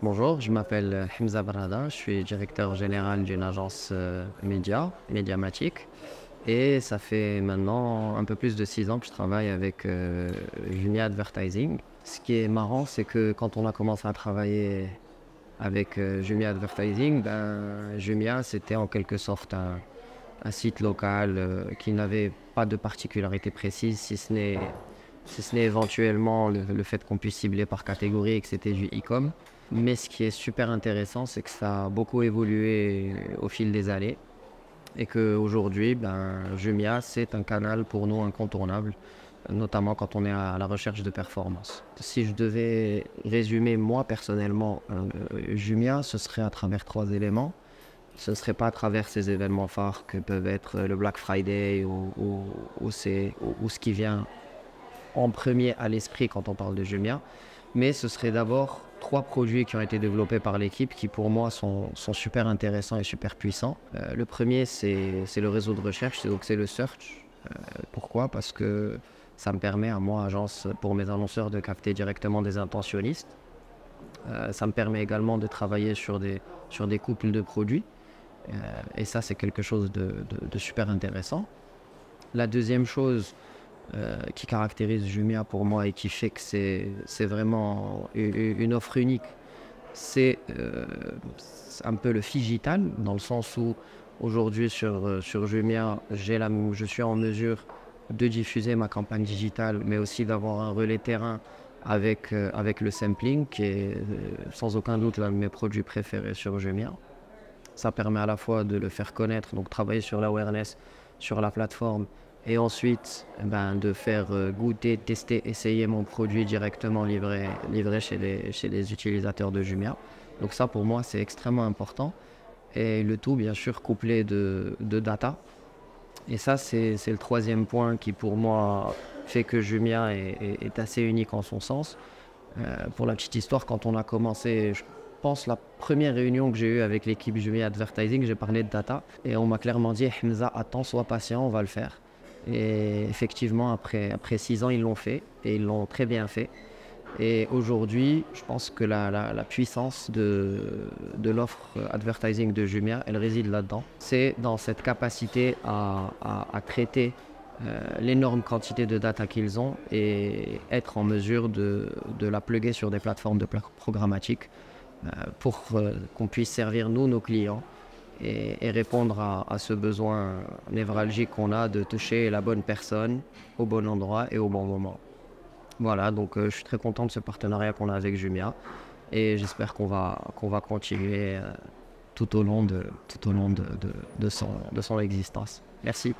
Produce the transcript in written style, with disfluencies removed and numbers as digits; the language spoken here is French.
Bonjour, je m'appelle Hamza Barada, je suis directeur général d'une agence médiamatique. Et ça fait maintenant un peu plus de 6 ans que je travaille avec Jumia Advertising. Ce qui est marrant, c'est que quand on a commencé à travailler avec Jumia Advertising, Jumia, c'était en quelque sorte un site local qui n'avait pas de particularité précise, si ce n'est éventuellement le fait qu'on puisse cibler par catégorie et que c'était du e-com. Mais ce qui est super intéressant, c'est que ça a beaucoup évolué au fil des années et qu'aujourd'hui, Jumia, c'est un canal pour nous incontournable, notamment quand on est à la recherche de performance. Si je devais résumer moi personnellement Jumia, ce serait à travers trois éléments. Ce ne serait pas à travers ces événements phares que peuvent être le Black Friday ou ce qui vient en premier à l'esprit quand on parle de Jumia, mais ce serait d'abord trois produits qui ont été développés par l'équipe qui pour moi sont super intéressants et super puissants. Le premier c'est le réseau de recherche, donc c'est le search. Pourquoi? Parce que ça me permet à moi, agence, pour mes annonceurs de capter directement des intentionnistes. Ça me permet également de travailler sur des couples de produits. Et ça, c'est quelque chose de super intéressant. La deuxième chose qui caractérise Jumia pour moi et qui fait que c'est vraiment une offre unique, c'est un peu le digital, dans le sens où aujourd'hui sur Jumia, je suis en mesure de diffuser ma campagne digitale, mais aussi d'avoir un relais terrain avec le sampling, qui est sans aucun doute l'un de mes produits préférés sur Jumia. Ça permet à la fois de le faire connaître, donc travailler sur l'awareness sur la plateforme, et ensuite de faire goûter, tester, essayer mon produit directement livré chez les utilisateurs de Jumia. Donc ça pour moi c'est extrêmement important. Et le tout bien sûr couplé de data. Et ça c'est le troisième point qui pour moi fait que Jumia est assez unique en son sens. Pour la petite histoire, quand on a commencé, je pense la première réunion que j'ai eue avec l'équipe Jumia Advertising, j'ai parlé de data et on m'a clairement dit Hamza, attends, sois patient, on va le faire. Et effectivement, après 6 ans, ils l'ont fait et ils l'ont très bien fait. Et aujourd'hui, je pense que la puissance de l'offre advertising de Jumia, elle réside là-dedans. C'est dans cette capacité à traiter l'énorme quantité de data qu'ils ont et être en mesure de la plugger sur des plateformes programmatiques pour qu'on puisse servir nous, nos clients, et répondre à ce besoin névralgique qu'on a de toucher la bonne personne au bon endroit et au bon moment. Voilà, donc je suis très content de ce partenariat qu'on a avec Jumia et j'espère qu'on va continuer tout au long de son existence. Merci.